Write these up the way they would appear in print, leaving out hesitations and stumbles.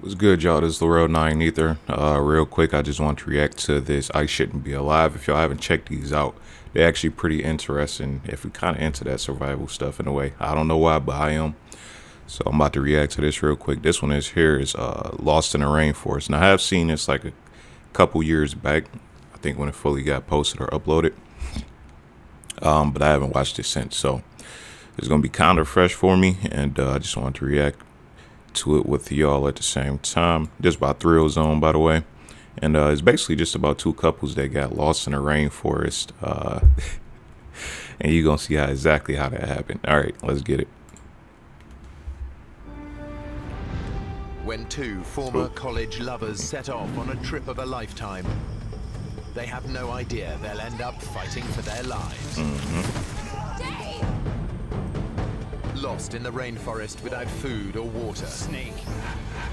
What's good, y'all? This is Lerrell 9Ether. Real quick, I just want to react to this I Shouldn't Be Alive. If y'all haven't checked these out, they're actually pretty interesting if we kind of into that survival stuff in a way. I don't know why, but I am. So I'm about to react to this real quick. This one is Lost in the Rainforest. Now, I have seen this like a couple years back. I think when it fully got posted or uploaded. But I haven't watched it since. So it's going to be kind of fresh for me. And I just wanted to react to it with y'all at the same time. This by Thrill Zone, by the way. And it's basically just about two couples that got lost in the rainforest. And you're going to see exactly how that happened. All right, let's get it. When two former college lovers set off on a trip of a lifetime, they have no idea they'll end up fighting for their lives. Lost in the rainforest without food or water. Snake.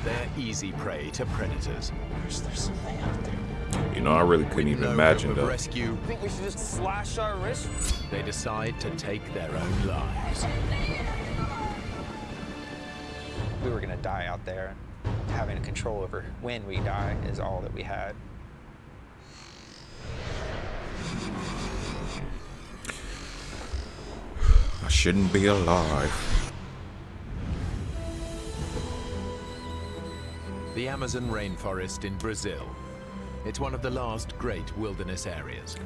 They're easy prey to predators. There's something out there. You know, I really couldn't even imagine though. Rescue, Think we should just slash our wrists? they decide to take their own lives. We were gonna die out there. Having control over when we die is all that we had. I shouldn't be alive. The Amazon rainforest in Brazil. It's one of the last great wilderness areas.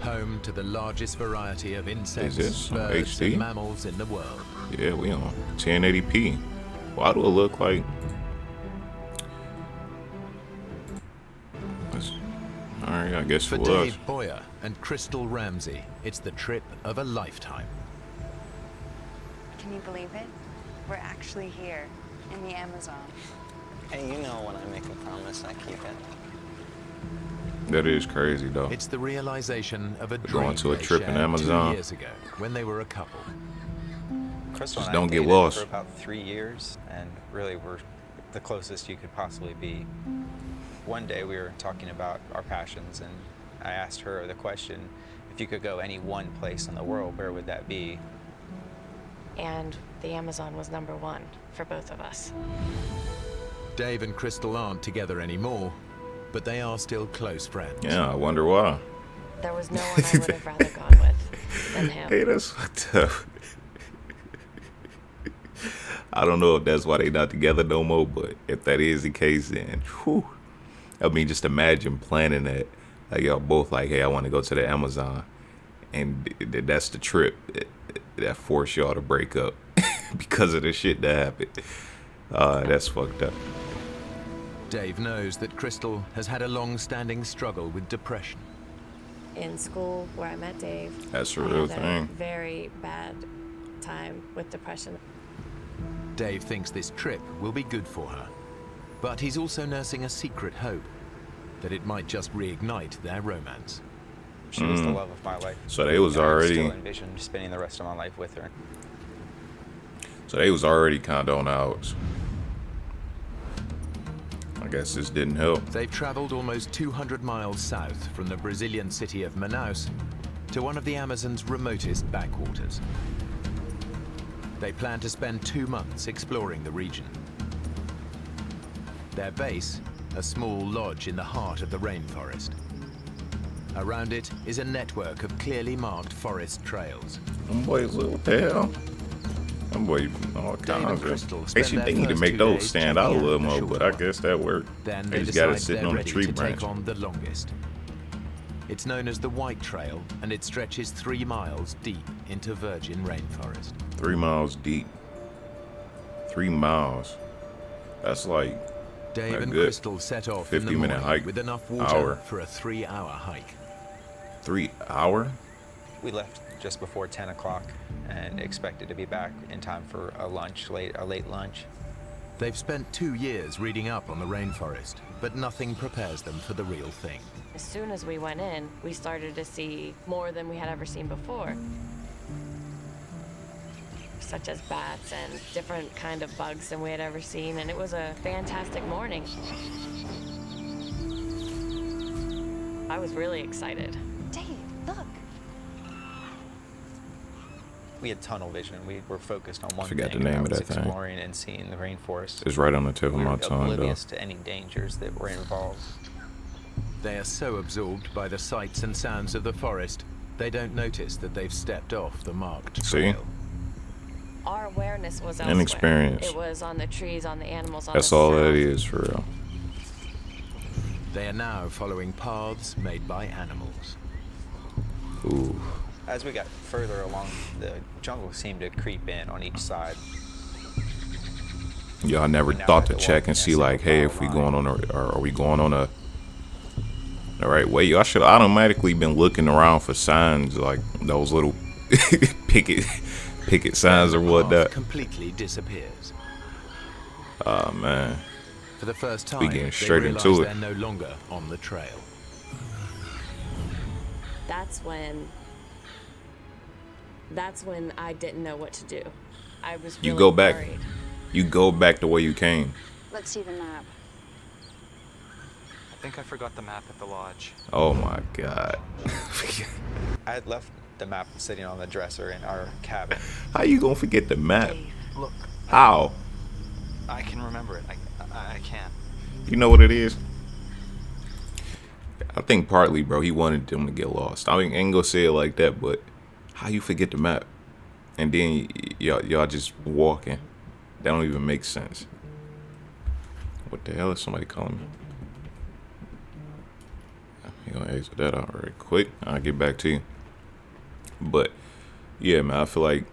Home to the largest variety of insects, birds, and mammals in the world. Yeah, we on 1080p. Why do it look like? Alright, I guess For it was. Dave Boyer and Crystal Ramsey, it's the trip of a lifetime. Can you believe it? We're actually here in the Amazon. Hey, you know when I make a promise, I keep it. That is crazy though. It's the realization of a We're dream going to a they trip in shared Amazon. 2 years ago when they were a couple. Crystal Just and I don't get dated lost. for about 3 years, and really we're the closest you could possibly be. One day we were talking about our passions, and I asked her the question, if you could go any one place in the world, where would that be? And the Amazon was number one for both of us. Dave and Crystal aren't together anymore, but they are still close friends. Yeah, I wonder why. There was no one I would have rather gone with than him. Hey, that's fucked up. I don't know if that's why they not together no more, but if that is the case, then whew. I mean, just imagine planning that. Like y'all both like, hey, I want to go to the Amazon, and that's the trip that forced y'all to break up because of the shit that happened. That's fucked up. Dave knows that Crystal has had a long-standing struggle with depression. In school, where I met Dave, That's a I real had thing. a very bad time with depression. Dave thinks this trip will be good for her, but he's also nursing a secret hope that it might just reignite their romance. She was the love of my life. So they was and I already- still envision spending the rest of my life with her. So they was already kind of on outs. I guess this didn't help. They've traveled almost 200 miles south from the Brazilian city of Manaus to one of the Amazon's remotest backwaters. They plan to spend 2 months exploring the region. Their base, a small lodge in the heart of the rainforest. Around it is a network of clearly marked forest trails. Them boys, what the hell? Them boys, all Dave and kinds Crystal of. spend Actually, their they need to first make 2 those days stand out a checking little the more, shore but I line. guess that worked. Then They they just got it decide sitting they're on a ready tree to branch. take on the longest. It's known as the White Trail, and it stretches 3 miles deep into virgin rainforest. 3 miles deep. 3 miles. That's like Dave a and good Crystal set off in the 50-minute morning hike, with enough water hour. for a 3-hour hike. 3 hour. We left just before 10 o'clock and expected to be back in time for a late lunch. They've spent 2 years reading up on the rainforest, but nothing prepares them for the real thing. As soon as we went in, we started to see more than we had ever seen before. Such as bats and different kind of bugs than we had ever seen, and it was a fantastic morning. I was really excited. Dave, look. we had tunnel vision. We were focused on one forgot thing. the name and of that was that thing. exploring and seeing the rainforest. It's right on the tip of We my were tongue, though. oblivious to any dangers that were involved. They are so absorbed by the sights and sounds of the forest, they don't notice that they've stepped off the marked See? trail. Our awareness was elsewhere. Inexperience. It was on the trees, on the animals, on That's the all that sounds. is, for real. They are now following paths made by animals. Ooh. As we got further along, the jungle seemed to creep in on each side. Y'all never We now thought to had to check walk and in a see, like, hey, if we single going on are we going on the right way? Y'all should have automatically been looking around for signs, like those little picket signs or Then the whatnot. path completely disappears. Oh man. For the first time, We getting they straight realize into it. they're no longer on the trail. That's when I didn't know what to do. I was really You go back. worried. You go back the way you came. Let's see the map. I think I forgot the map at the lodge. Oh my god. I had left the map sitting on the dresser in our cabin. How you gonna forget the map? Look, How? I can remember it. I can. You know what it is? I think partly, bro, he wanted them to get lost. I mean, I ain't gonna say it like that, but how you forget the map? And then y'all just walking. That don't even make sense. What the hell is somebody calling me? You gonna exit that out right quick. I'll get back to you. But yeah, man, I feel like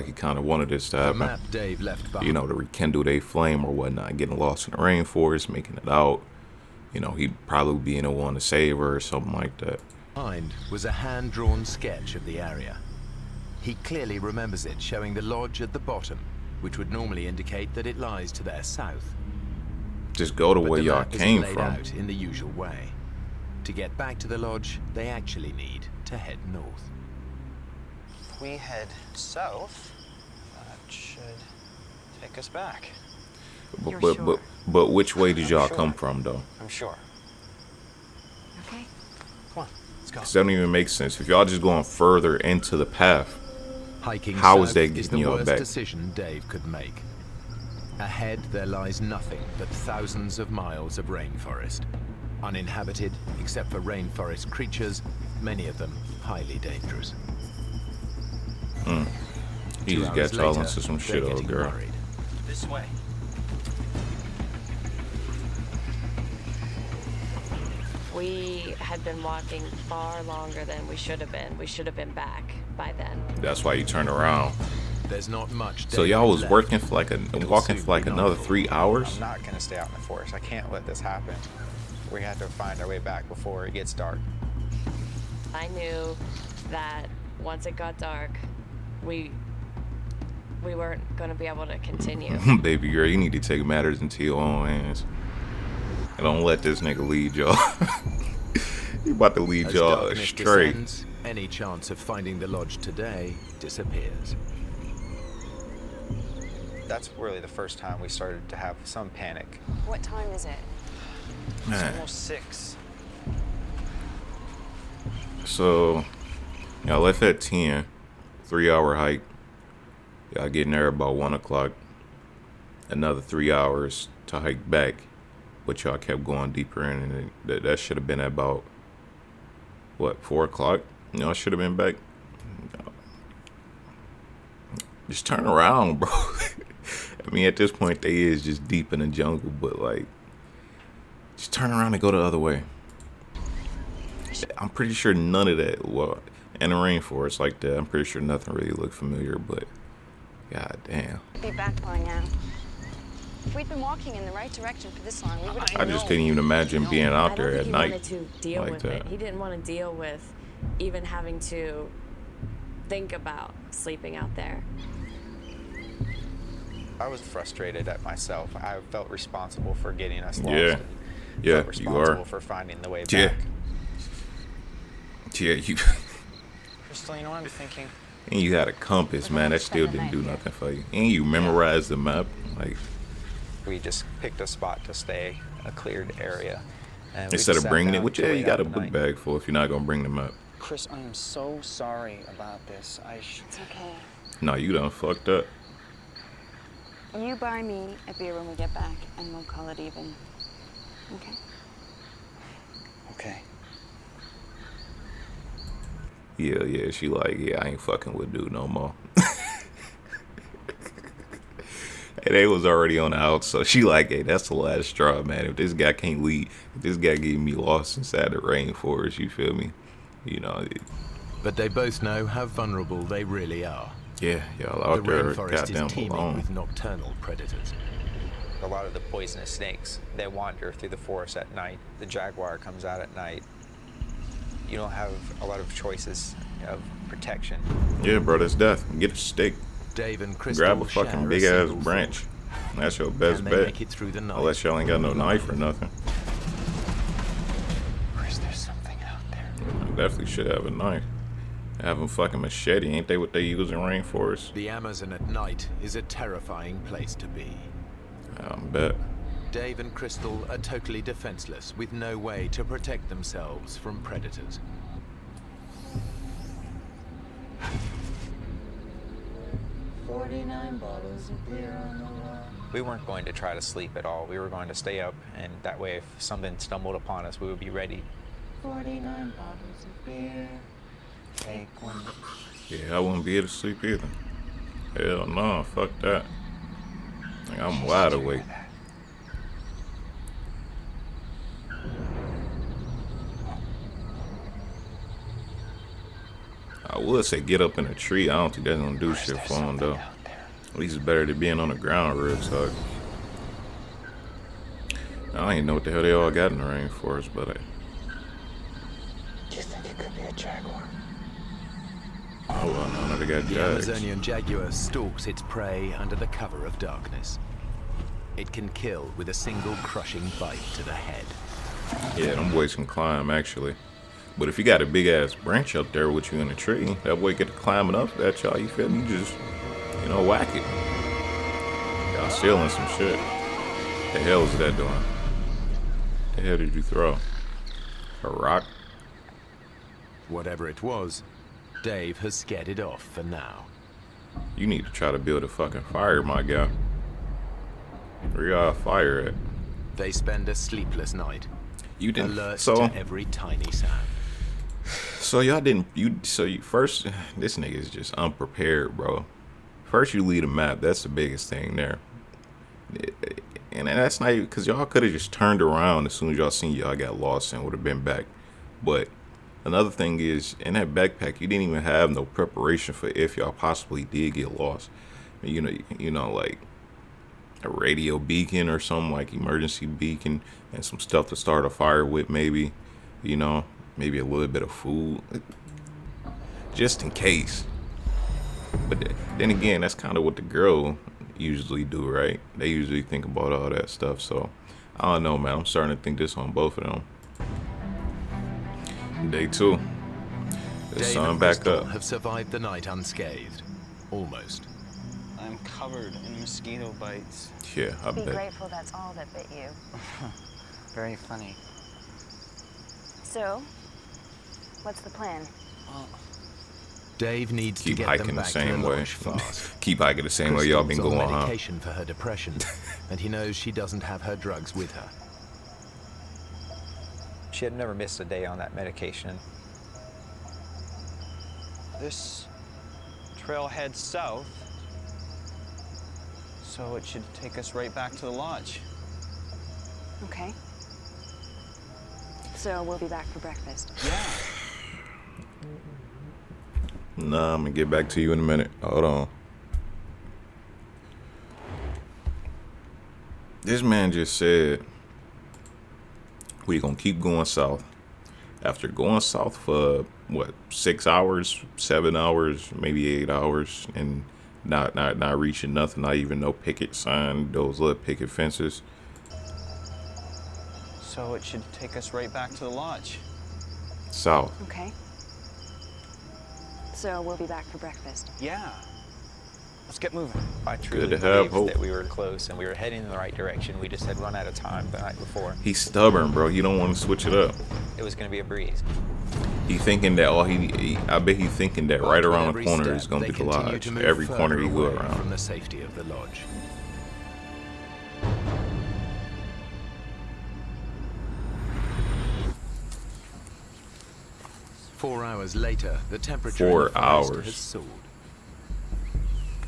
he kind of wanted this to The happen. map Dave left behind. You know, to rekindle their flame or whatnot, getting lost in the rainforest, making it out. You know, he'd probably be in a one to save her or something like that. Behind was a hand-drawn sketch of the area. He clearly remembers it, showing the lodge at the bottom, which would normally indicate that it lies to their south. Just go to But where the y'all map isn't came laid from. out in the usual way. To get back to the lodge, they actually need to head north. If we head south, that should take us back. You're sure? But which way did I'm y'all sure. come from, though? I'm sure. Okay. Come on, let's go. 'Cause that don't even make sense. If y'all just going further into the path, Hiking How south is that is getting the you worst back? decision Dave could make. Ahead, there lies nothing but thousands of miles of rainforest. Uninhabited, except for rainforest creatures, many of them highly dangerous. he 2 just hours got y'all later, into some they're shit, old getting girl. worried. This way. We had been walking far longer than we should have been. We should have been back by then. That's why you turn around. There's not much. So daylight y'all was left. working for like walking soon for like be another nightfall. 3 hours. I'm not going to stay out in the forest. I can't let this happen. We have to find our way back before it gets dark. I knew that once it got dark, we weren't going to be able to continue. Baby girl, you need to take matters into your own hands. And don't let this nigga lead y'all. He about to lead As y'all darkness astray. descends, any chance of finding the lodge today disappears. That's really the first time we started to have some panic. What time is it? It's Man. almost 6. So y'all left at 10, 3 hour hike. Y'all getting there about 1 o'clock. Another 3 hours to hike back. But y'all kept going deeper in, and that should have been at about what, 4 o'clock? Y'all should have been back. Just turn around, bro. I mean, at this point, they is just deep in the jungle, but like, just turn around and go the other way. I'm pretty sure none of that, well, in the rainforest like that, I'm pretty sure nothing really looked familiar, but god damn. Be back by now. If we'd been walking in the right direction for this long, we would have I just couldn't even imagine being out I don't there think at he night wanted to deal like with that. it. He didn't want to deal with even having to think about sleeping out there. I was frustrated at myself. I felt responsible for getting us lost. Yeah. and Yeah, felt you responsible are. for finding the way Yeah. back. Yeah, you Crystal, you know what I'm thinking? and you had a compass, man. That still didn't do nothing for you. And you memorized the map, like We just picked a spot to stay, a cleared area. And we instead just of sat bringing down it, which till yeah, way you got a out book night. bag full if you're not gonna bring the map. Chris, I am so sorry about this. It's okay. No, you done fucked up. You buy me a beer when we get back, and we'll call it even. Okay? Okay. Yeah, she like, yeah, I ain't fucking with dude no more. And they was already on the out, so she like, hey, that's the last straw, man. If this guy can't lead, if this guy getting me lost inside the rainforest, you feel me? You know. But they both know how vulnerable they really are. Yeah, y'all out The there, rainforest goddamn is teeming alone. with nocturnal predators. A lot of the poisonous snakes, they wander through the forest at night. The jaguar comes out at night. You don't have a lot of choices of protection. Yeah, bro, that's death. Get a stick. Dave and Crystal Grab a fucking share big a ass single branch. thought. That's your best Can they bet. make it through the night? Unless y'all ain't got no knife or nothing. Or is there something out there? I definitely should have a knife. Have a fucking machete. Ain't they what they use in rainforests? The Amazon at night is a terrifying place to be. I bet. Dave and Crystal are totally defenseless, with no way to protect themselves from predators. We weren't going to try to sleep at all. We were going to stay up, and that way if something stumbled upon us, we would be ready. 49 bottles of beer. Take one. Yeah, I wouldn't be able to sleep either. Hell no, fuck that. Like, I'm wide awake. I would say get up in a tree. I don't think that's gonna do shit for him though. At least it's better than being on the ground real talk. I don't even know what the hell they all got in the rainforest, but Do you think it could be a jaguar? oh well, no, they got The jags. Amazonian jaguar stalks its prey under the cover of darkness. It can kill with a single crushing bite to the head. Yeah, them boys can climb actually. But if you got a big ass branch up there with you in a tree, that boy get to climbing up that y'all, you feel me? You just, you know, whack it. Y'all stealing some shit. The hell is that doing? The hell did you throw? A rock? Whatever it was, Dave has scared it off for now. You need to try to build a fucking fire, my guy. Where y'all fire at? They spend a sleepless night, You didn't. alert So to every tiny sound. y'all didn't. You first. This nigga is just unprepared, bro. First you lead a map. That's the biggest thing there. And that's not even because y'all could have just turned around as soon as y'all seen y'all got lost and would have been back. But another thing is in that backpack you didn't even have no preparation for if y'all possibly did get lost. You know, like a radio beacon or something, like emergency beacon, and some stuff to start a fire with, maybe. You know, maybe a little bit of food, just in case. But then again, that's kind of what the girl usually do, right? They usually think about all that stuff. So I don't know, man. I'm starting to think this on both of them. Day 2. The Dave sun and back Crystal up. have survived the night unscathed. Almost. I'm covered in mosquito bites. Yeah, I Be bet. grateful that's all that bit you. Very funny. So, what's the plan? Well, Dave needs Keep to get hiking them the back same to the way. lodge fast. Keep hiking the same way y'all been Crystal's on going, huh? medication for her depression, and he knows she doesn't have her drugs with her. She had never missed a day on that medication. this trail heads south, so it should take us right back to the lodge. Okay. So we'll be back for breakfast. Yeah. Nah, I'm gonna get back to you in a minute. Hold on. This man just said we gonna keep going south. After going south for what, 6 hours, 7 hours, maybe 8 hours, and not reaching nothing, not even no picket sign, those little picket fences. So it should take us right back to the lodge. South. Okay. So we'll be back for breakfast. Yeah. Let's get moving. I truly to have believed hope. that we were close and we were heading in the right direction. We just had run out of time the night before. He's stubborn, bro. He don't want to switch it up. It was going to be a breeze. He thinking that I bet he thinking that right around the corner is gonna be the lodge. Every corner he go around. From the safety of the lodge. Four hours later, the temperature in the forest has soared.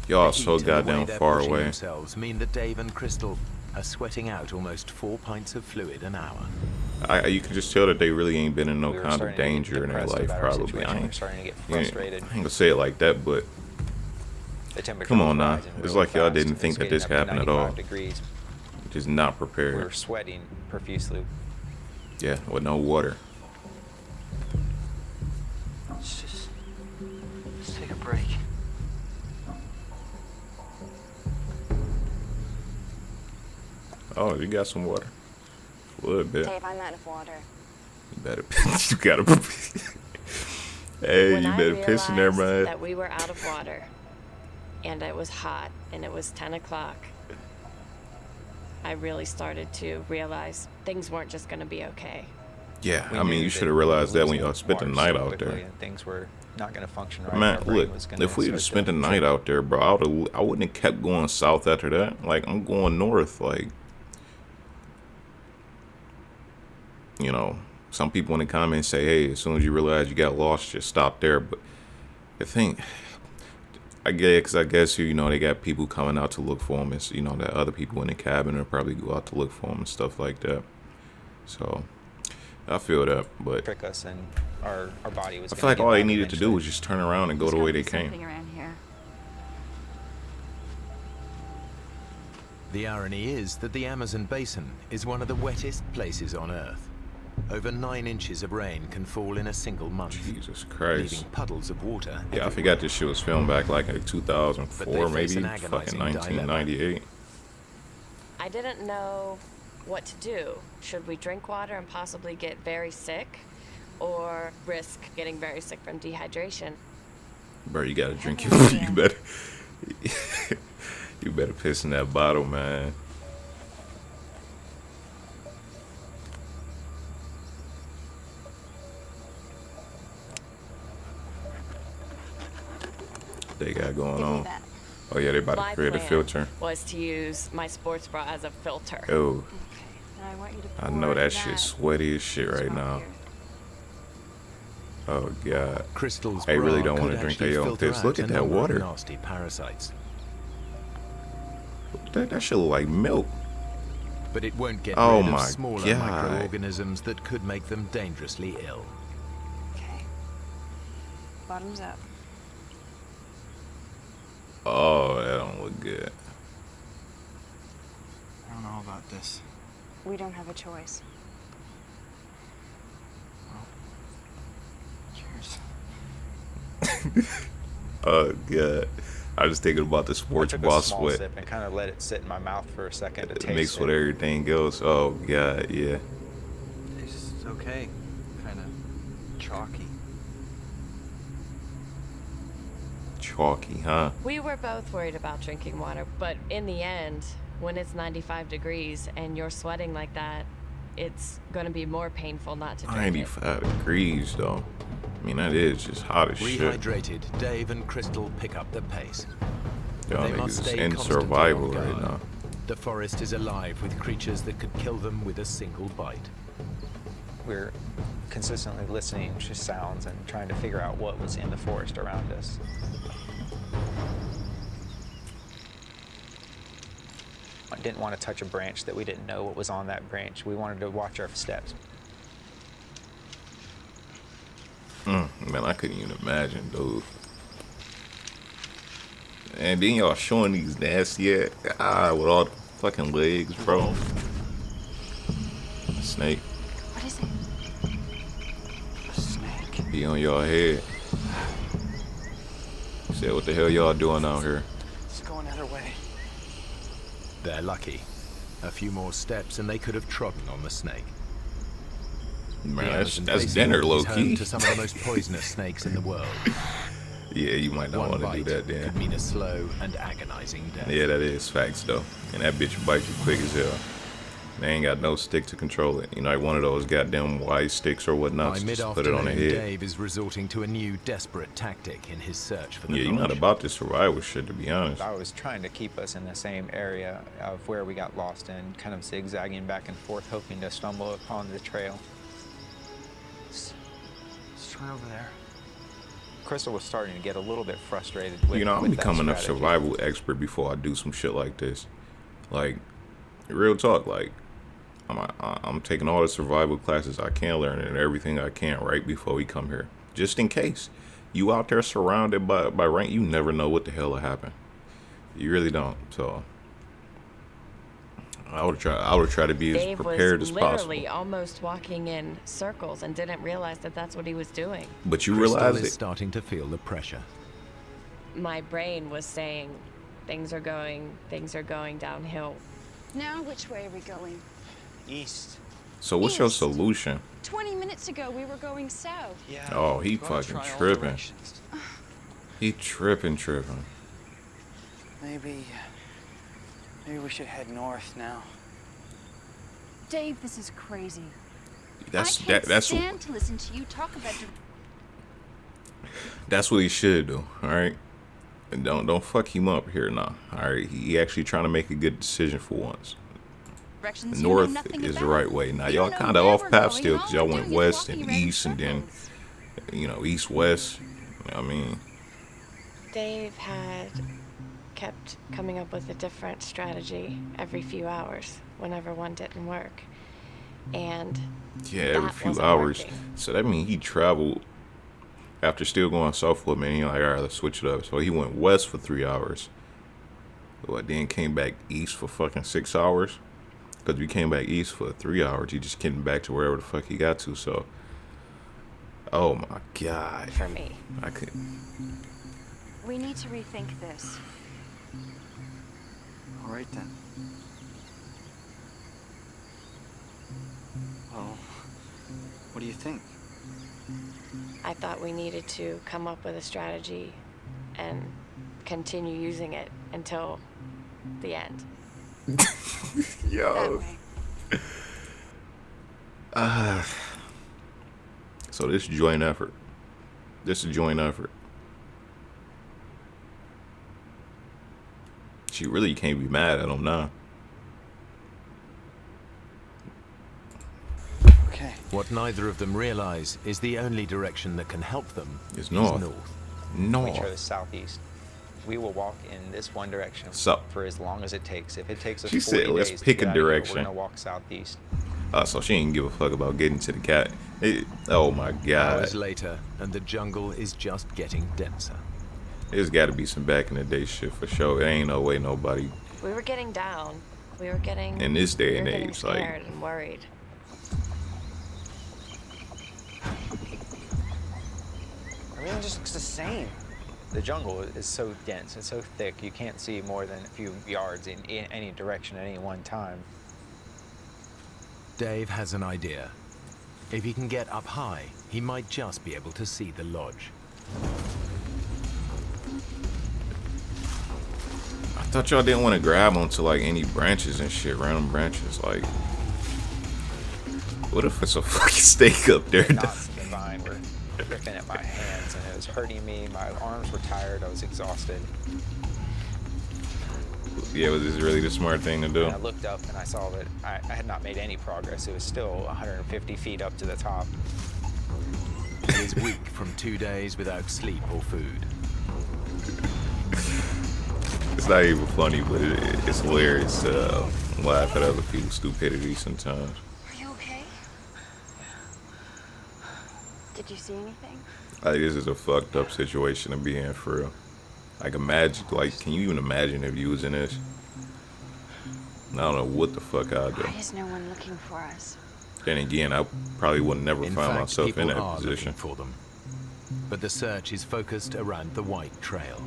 Y'all The so heat and the way goddamn they're far pushing away. themselves mean that Dave and Crystal are sweating out almost 4 pints of fluid an hour. You can just tell that they really ain't been in no We were kind of starting to get danger in their depressed life, about our probably. situation. I We were ain't, starting to get I ain't frustrated. gonna say it like that, but The temperature come was on now. rising It's really like y'all fast. didn't It think was that this getting up to happened at all. 95 degrees. Just not We were prepared. sweating profusely. Yeah, with no water. Let's take a break. Oh, you got some water? A little bit. Dave, I'm out of water. You better. You gotta. Hey, When you I better piss in there, realized man. that we were out of water, and it was hot, and it was 10 o'clock, I really started to realize things weren't just going to be okay. Yeah, We I mean, knew you that should have we were realized that when losing y'all spent the water night so out quickly there. and things were not going to function right. Man, Our brain look, was gonna if we'd have start spent the to night trip. out there, bro, I wouldn't have kept going south after that. Like, I'm going north. Like, you know, some people in the comments say, hey, as soon as you realize you got lost, just stop there. But the thing, I guess, you know, they got people coming out to look for them. It's, you know, that other people in the cabin will probably go out to look for them and stuff like that. So, I feel that. But Trick us, and our body was. I feel like all they needed to do was just turn around and go the way they came. Something around here. The irony is that the Amazon basin is one of the wettest places on Earth. Over 9 inches of rain can fall in a single month, Jesus Christ. leaving puddles of water Yeah, I everywhere. forgot this shit was filmed back like in 2004, But they face maybe an fucking agonizing dilemma. 1998. I didn't know what to do. Should we drink water and possibly get very sick, or risk getting very sick from dehydration? Bro, you gotta drink your Yeah. you better you better piss in that bottle, man. They got going Give me on. that. Oh yeah, they about My to create a plan filter. was to use my sports bra as a filter. Oh, Okay. And I want you to I pour know that shit's that sweaty as shit right now. here. Oh god. Crystal's I really bra don't wanna could drink actually their own filter piss. out Look a at that number of water. nasty parasites. That shit look like milk. But it won't get Oh rid my of smaller God. microorganisms that could make them dangerously ill. Okay. Bottoms up. Oh, that don't look good. I don't know about this. We don't have a choice. Cheers. Oh god. I was thinking about the I sports took bra a small sweat. sip and kind of let it sit in my mouth for a second to It taste mixed it. with everything else. Oh god, yeah. It's okay. Kind of chalky. Chalky, huh? We were both worried about drinking water, but in the end, when it's 95 degrees and you're sweating like that, it's going to be more painful not to drink it. 95 degrees though. I mean, that is just hot as shit. Rehydrated, Dave and Crystal pick up the pace. Y'all They niggas must is stay in constantly survival on right guard. now. The forest is alive with creatures that could kill them with a single bite. We're consistently listening to sounds and trying to figure out what was in the forest around us. I didn't want to touch a branch that we didn't know what was on that branch. We wanted to watch our steps. Man, I couldn't even imagine, dude. And then y'all showing these nasty with all the fucking legs, bro. Snake What is it? A snake. be on y'all head. Said, what the hell y'all doing out here? It's going the other way. They're lucky. A few more steps and they could have trodden on the snake. Man, The that's Amazon basin dinner, low is home key. to some of the most poisonous snakes in the world. Yeah, you might not One want to do bite that then. could mean a slow and agonizing death. Yeah, that is facts though. And that bitch bite you quick as hell. They ain't got no stick to control it. You know, like one of those goddamn wide sticks or whatnot. By So just put it on the mid-afternoon, head. Dave is resorting to a new desperate tactic in his search for the Yeah, you're not lodge. about this survival shit, to be honest. I was trying to keep us in the same area of where we got lost in, kind of zigzagging back and forth, hoping to stumble upon the trail. Let's try over there. Crystal was starting to get a little bit frustrated with, You know, I'm with that becoming a strategy. survival expert before I do some shit like this. Like, real talk, like, I'm taking all the survival classes I can learn and everything I can right before we come here. Just in case. You out there surrounded by rank, you never know what the hell will happen. You really don't. So I would try to be Dave as prepared was as literally possible. almost walking in circles and didn't realize that that's what he was doing. But you Crystal realize is it. starting to feel the pressure. My brain was saying, things are going downhill. Now, which way are we going? East. So what's your East. solution? 20 minutes ago, we were going south. Yeah. Oh, he gotta fucking try all tripping. directions. He tripping. Maybe we should head north now. Dave, this is crazy. That's I can't that's stand to listen to you talk about that's what he should do. All right, and don't fuck him up here now. All right, he actually trying to make a good decision for once. directions you know North nothing is the about. right way. Now You y'all don't know kind of where off we're path going, still and because all y'all we're went doing is west walking and around in east and then circles. East west. I mean, Dave had kept coming up with a different strategy every few hours whenever one didn't work. And yeah, every that few wasn't hours. working. So that means he traveled after still going south for a minute. He like, all right, let's switch it up. So he went west for 3 hours. But then came back east for fucking 6 hours. Because we came back east for 3 hours. He just getting back to wherever the fuck he got to. So, oh my god, For me. I could. We need to rethink this. All right then. Well, what do you think? I thought we needed to come up with a strategy and continue using it until the end. That Yo. way. So this is joint effort. She really can't be mad at him now. Okay. What neither of them realize is the only direction that can help them Is north. We No. chose southeast. We will walk in this one direction So- for as long as it takes. If it takes us She 40 said, "Let's days to pick get a out of here, direction." We're gonna walk southeast. So she ain't give a fuck about getting to the cat. Oh my god. Hours later, and the jungle is just getting denser. There's got to be some back in the day shit for sure. It ain't no way nobody We were getting down. We were getting in this day we and were getting age like scared and worried. Everything just looks the same. The jungle is so dense and so thick, you can't see more than a few yards in any direction at any one time. Dave has an idea. If he can get up high, he might just be able to see the lodge. I thought y'all didn't want to grab onto like any branches and shit, random branches. Like, what if it's a fucking stake up there? Knots in the vine were ripping at my hands and it was hurting me. My arms were tired. I was exhausted. Yeah, was this really the smart thing to do? And I looked up and I saw that I had not made any progress. It was still 150 feet up to the top. He is weak from 2 days without sleep or food. It's not even funny, but it's hilarious to laugh at other people's stupidity sometimes. Are you okay? Did you see anything? Like, this is a fucked up situation to be in for real. Like, imagine, like, can you even imagine if you was in this? I don't know what the fuck I'd do. Why is no one looking for us? Then again, I probably would never In find fact, myself people in that are position. looking for them. But the search is focused around the White Trail.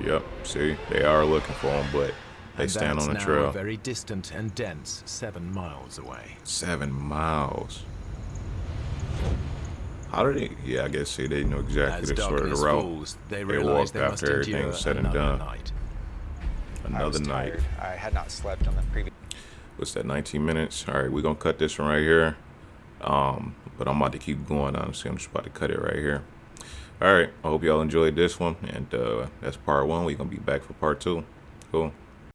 Yep, see, they are looking for him, but they And stand that's on the now trail. very distant and dense, 7 miles away. 7 miles. How did they? Yeah, I guess see, they know exactly As the sort of the darkness route. falls, they They realize walked they must after everything endure was said and another done. night. I Another was night. tired. I had not slept on the previous. What's that, 19 minutes? All right, we're going to cut this one right here. But I'm about to keep going, honestly. I'm just about to cut it right here. All right, I hope y'all enjoyed this one. And that's part one. We're going to be back for part two. Cool.